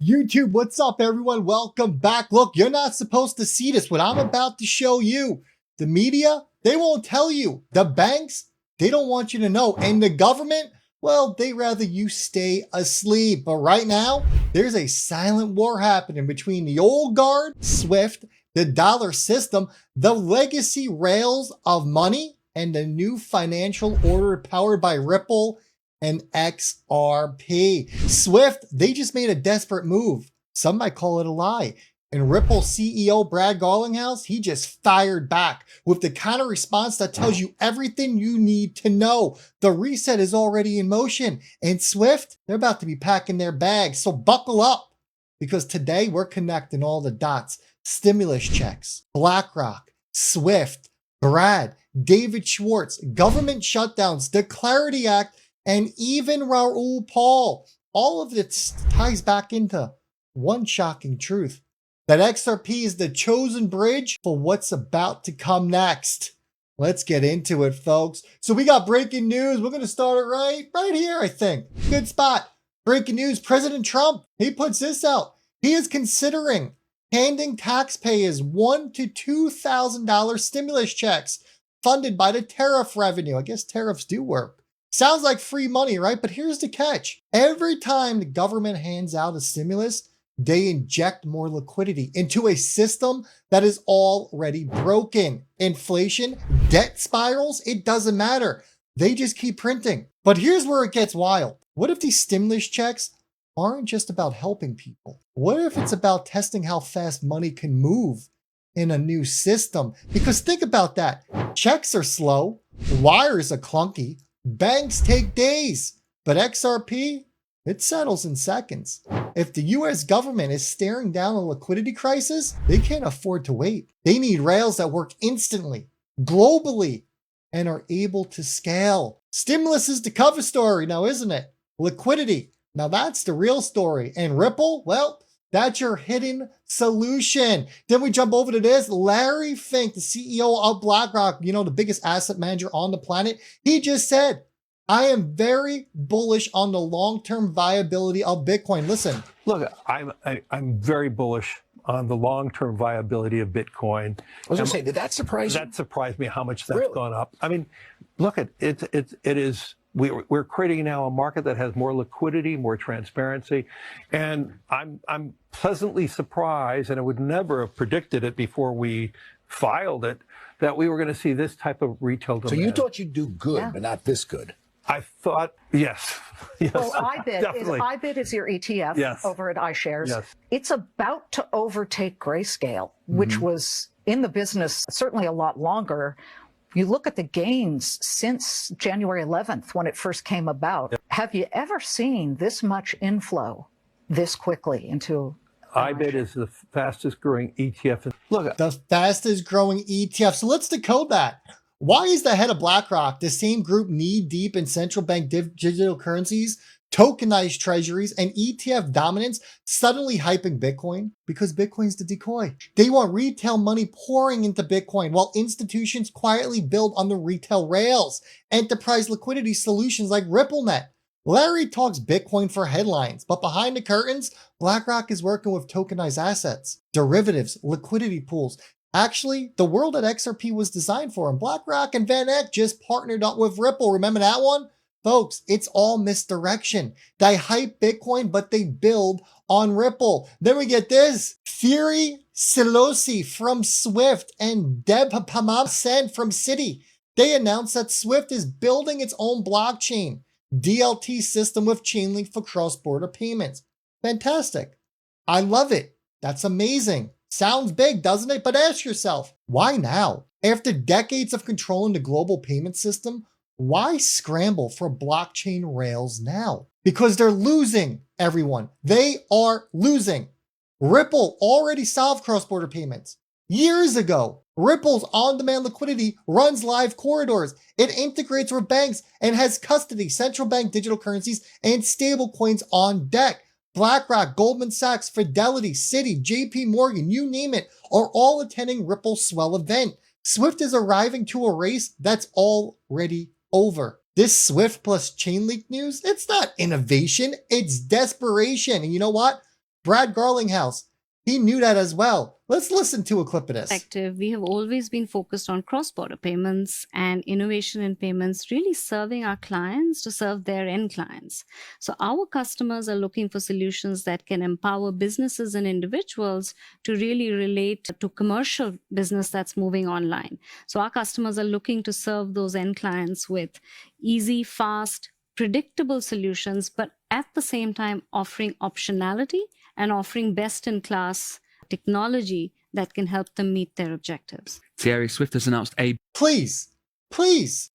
YouTube, what's up, everyone? Welcome back. Look, you're not supposed to see this, what I'm about to show you. The media, they won't tell you. The banks, they don't want you to know. And the government, well, they rather you stay asleep. But right now, there's a silent war happening between the old guard, SWIFT, the dollar system, the legacy rails of money, and the new financial order powered by Ripple and XRP. SWIFT, they just made a desperate move. Some might call it a lie. And Ripple CEO Brad Garlinghouse, he just fired back with the counter response that tells you everything you need to know. The reset is already in motion. And SWIFT, they're about to be packing their bags. So buckle up, because today we're connecting all the dots. Stimulus checks, BlackRock, SWIFT, Brad, David Schwartz, government shutdowns, the Clarity Act, and even Raoul Pal. All of this ties back into one shocking truth, that XRP is the chosen bridge for what's about to come next. Let's get into it, folks. So we got breaking news. We're going to start it right here, I think. Good spot. Breaking news, President Trump, he puts this out. He is considering handing taxpayers $1,000 to $2,000 stimulus checks funded by the tariff revenue. I guess tariffs do work. Sounds like free money, right? But here's the catch. Every time the government hands out a stimulus, they inject more liquidity into a system that is already broken. Inflation, debt spirals, it doesn't matter. They just keep printing. But here's where it gets wild. What if these stimulus checks aren't just about helping people? What if it's about testing how fast money can move in a new system? Because think about that. Checks are slow, wires are clunky, banks take days, but XRP, it settles in seconds. If the US government is staring down a liquidity crisis, they can't afford to wait. They need rails that work instantly, globally, and are able to scale. Stimulus is the cover story now, isn't it? Liquidity, now that's the real story. And Ripple, well, that's your hidden solution. Then we jump over to this. Larry Fink, the CEO of BlackRock, you know, the biggest asset manager on the planet, he just said, I am very bullish on the long-term viability of Bitcoin. Listen. Look, I'm very bullish on the long-term viability of Bitcoin. I was going to say, did that surprise you? That surprised me how much that's gone up. I mean, look, we're creating now a market that has more liquidity, more transparency, and I'm pleasantly surprised, and I would never have predicted it before we filed it, that we were going to see this type of retail demand. So you thought you'd do good, but not this good. I thought, yes. Well, IBIT is your ETF over at iShares. Yes. It's about to overtake Grayscale, which was in the business certainly a lot longer. You look at the gains since January 11th when it first came about. Yep. Have you ever seen this much inflow this quickly into IBIT is the fastest growing ETF. Look, the fastest growing ETF. So let's decode that. Why is the head of BlackRock, the same group knee deep in central bank digital currencies, tokenized treasuries, and ETF dominance, suddenly hyping Bitcoin? Because Bitcoin's the decoy. They want retail money pouring into Bitcoin while institutions quietly build on the retail rails. Enterprise liquidity solutions like RippleNet. Larry talks Bitcoin for headlines, but behind the curtains, BlackRock is working with tokenized assets, derivatives, liquidity pools. Actually, the world that XRP was designed for, and BlackRock and Van Eck just partnered up with Ripple. Remember that one? Folks, it's all misdirection. They hype Bitcoin, but they build on Ripple. Then we get this. Thierry Silosi from SWIFT and Deb Pamab-Sen from Citi. They announced that SWIFT is building its own blockchain DLT system with Chainlink for cross-border payments. Fantastic. I love it. That's amazing. Sounds big, doesn't it? But ask yourself, why now? After decades of controlling the global payment system, why scramble for blockchain rails now? Because they're losing, everyone. They are losing. Ripple already solved cross-border payments years ago. Ripple's on-demand liquidity runs live corridors. It integrates with banks and has custody, central bank digital currencies, and stablecoins on deck. BlackRock, Goldman Sachs, Fidelity, Citi, JP Morgan, you name it, are all attending Ripple's swell event. SWIFT is arriving to a race that's already over. This SWIFT plus Chainlink news, it's not innovation, it's desperation. And you know what? Brad Garlinghouse, he knew that as well. Let's listen to a clip of this. Perspective, we have always been focused on cross-border payments and innovation in payments, really serving our clients to serve their end clients. So our customers are looking for solutions that can empower businesses and individuals to really relate to commercial business that's moving online. So our customers are looking to serve those end clients with easy, fast, predictable solutions, but at the same time offering optionality and offering best-in-class technology that can help them meet their objectives. Thierry Swift has announced a... Please,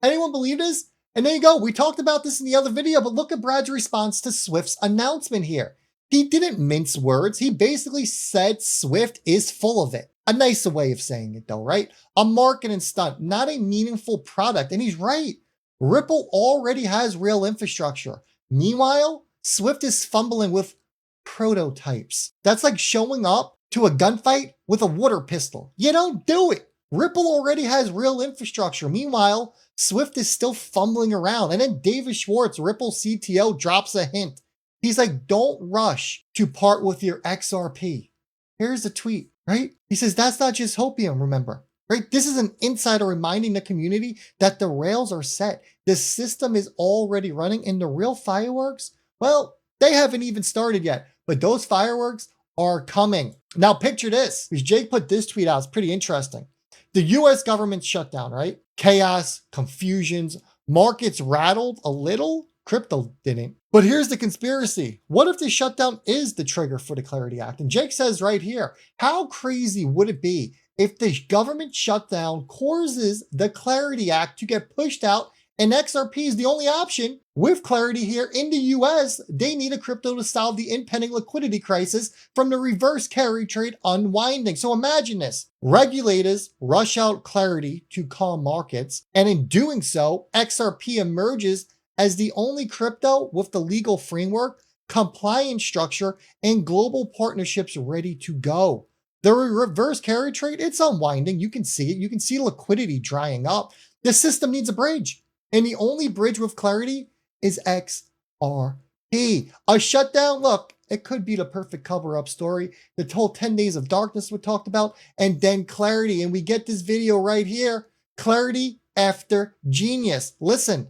anyone believe this? And there you go. We talked about this in the other video, but look at Brad's response to Swift's announcement here. He didn't mince words. He basically said Swift is full of it. A nicer way of saying it though, right? A marketing stunt, not a meaningful product. And he's right. Ripple already has real infrastructure. Meanwhile, Swift is fumbling with prototypes. That's like showing up to a gunfight with a water pistol. You don't do it. Ripple already has real infrastructure. Meanwhile, Swift is still fumbling around. And then David Schwartz, Ripple CTO, drops a hint. He's like, don't rush to part with your XRP. Here's the tweet, right? He says, that's not just hopium, remember, right? This is an insider reminding the community that the rails are set. The system is already running, and the real fireworks, well, they haven't even started yet, but those fireworks are coming. Now picture this, because Jake put this tweet out. It's pretty interesting. The US government shut down, right? Chaos, confusions, markets rattled a little. Crypto didn't. But here's the conspiracy. What if the shutdown is the trigger for the Clarity Act? And Jake says right here, how crazy would it be if the government shutdown causes the Clarity Act to get pushed out and XRP is the only option? With clarity here in the US, they need a crypto to solve the impending liquidity crisis from the reverse carry trade unwinding. So imagine this. Regulators rush out clarity to calm markets, and in doing so, XRP emerges as the only crypto with the legal framework, compliance structure, and global partnerships ready to go. The reverse carry trade, it's unwinding. You can see it. You can see liquidity drying up. The system needs a bridge. And the only bridge with clarity is XRP. A shutdown, look, it could be the perfect cover-up story. The whole 10 days of darkness we talked about, and then clarity. And we get this video right here. Clarity after genius. Listen.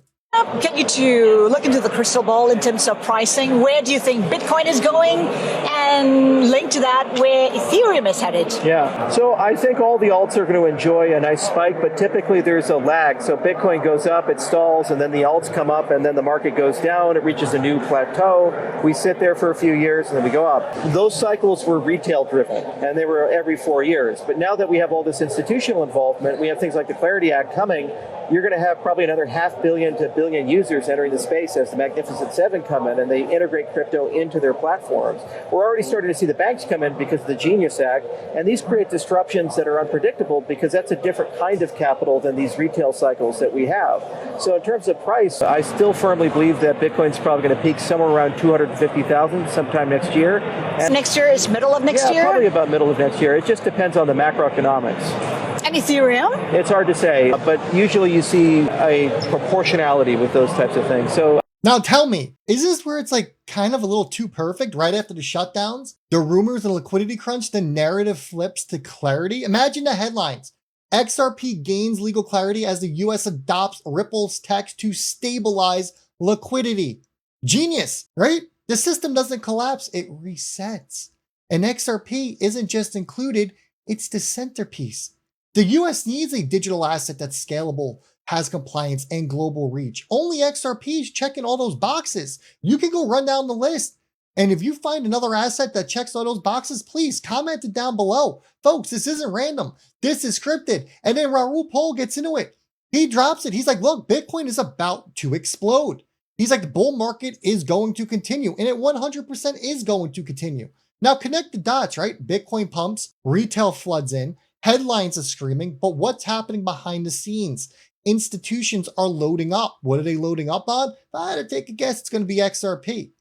Get you to look into the crystal ball in terms of pricing. Where do you think Bitcoin is going? And link to that where Ethereum is headed. Yeah, so I think all the alts are going to enjoy a nice spike, but typically there's a lag. So Bitcoin goes up, it stalls, and then the alts come up, and then the market goes down. It reaches a new plateau. We sit there for a few years, and then we go up. Those cycles were retail driven, and they were every 4 years. But now that we have all this institutional involvement, we have things like the Clarity Act coming, you're going to have probably another 500 million to 1 billion users entering the space as the Magnificent Seven come in and they integrate crypto into their platforms. We're already starting to see the banks come in because of the Genius Act, and these create disruptions that are unpredictable because that's a different kind of capital than these retail cycles that we have. So in terms of price, I still firmly believe that Bitcoin's probably going to peak somewhere around 250,000 sometime next year. And next year is middle of next year? Probably about middle of next year. It just depends on the macroeconomics. And Ethereum? It's hard to say, but usually you see a proportionality with those types of things. So now tell me, is this where it's like kind of a little too perfect right after the shutdowns? The rumors and liquidity crunch, the narrative flips to clarity? Imagine the headlines. XRP gains legal clarity as the US adopts Ripple's tech to stabilize liquidity. Genius, right? The system doesn't collapse, it resets. And XRP isn't just included, it's the centerpiece. The US needs a digital asset that's scalable, has compliance, and global reach. Only XRP is checking all those boxes. You can go run down the list. And if you find another asset that checks all those boxes, please comment it down below. Folks, this isn't random. This is scripted. And then Raoul Pol gets into it. He drops it. He's like, look, Bitcoin is about to explode. He's like, the bull market is going to continue. And it 100% is going to continue. Now connect the dots, right? Bitcoin pumps, retail floods in, headlines are screaming, but what's happening behind the scenes? Institutions are loading up. What are they loading up on? If I had to take a guess, it's going to be XRP.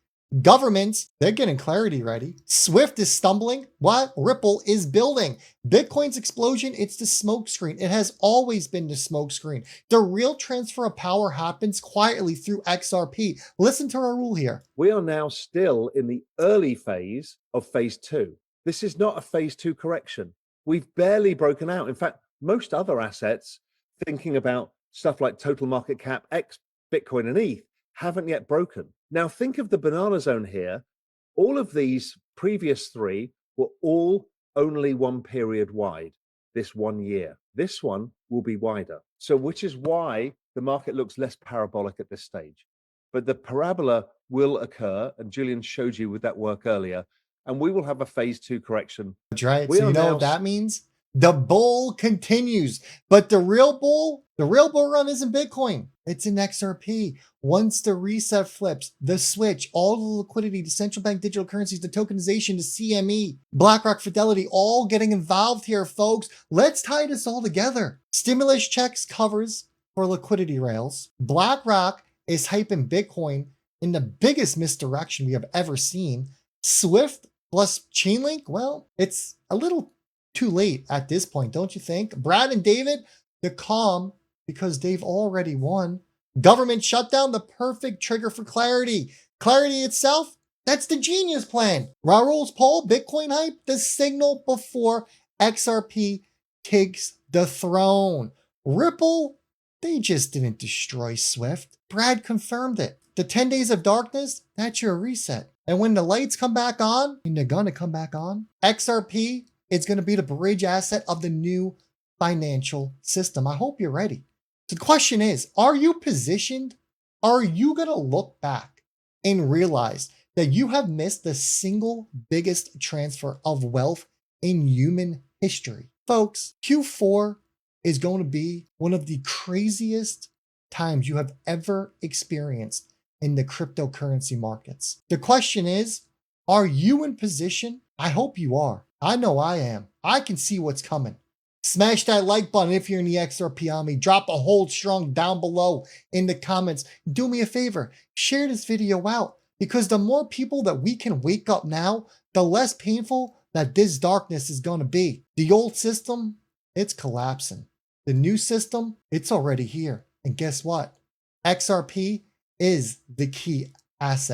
Governments, they're getting clarity ready. Swift is stumbling. What? Ripple is building. Bitcoin's explosion, it's the smokescreen. It has always been the smokescreen. The real transfer of power happens quietly through XRP. Listen to our rule here. We are now still in the early phase of phase 2. This is not a phase 2 correction. We've barely broken out. In fact, most other assets, thinking about stuff like total market cap, X, Bitcoin and ETH, haven't yet broken. Now think of the banana zone here. All of these previous 3 were all only one period wide, this 1 year. This one will be wider. So which is why the market looks less parabolic at this stage. But the parabola will occur, and Julian showed you with that work earlier, and we will have a phase 2 correction. That's right. So you know what that means? The bull continues, but the real bull run isn't Bitcoin. It's in XRP. Once the reset flips, the switch, all the liquidity, the central bank digital currencies, the tokenization, the CME, BlackRock, Fidelity, all getting involved here, folks. Let's tie this all together. Stimulus checks covers for liquidity rails. BlackRock is hyping Bitcoin in the biggest misdirection we have ever seen. Swift plus Chainlink, well, it's a little too late at this point, don't you think? Brad and David, they're calm because they've already won. Government shutdown, the perfect trigger for clarity. Clarity itself, that's the genius plan. Raul's poll, Bitcoin hype, the signal before XRP takes the throne. Ripple, they just didn't destroy Swift. Brad confirmed it. The 10 days of darkness, that's your reset. And when the lights come back on, and they're gonna come back on, XRP, it's gonna be the bridge asset of the new financial system. I hope you're ready. So the question is, are you positioned? Are you gonna look back and realize that you have missed the single biggest transfer of wealth in human history? Folks, Q4 is going to be one of the craziest times you have ever experienced in the cryptocurrency markets. The question is, are you in position? I hope you are. I know I am. I can see what's coming. Smash that like button if you're in the XRP army. Drop a hold strong down below in the comments. Do me a favor, share this video out, because the more people that we can wake up now, the less painful that this darkness is going to be. The old system, it's collapsing. The new system, it's already here. And guess what? XRP is the key asset.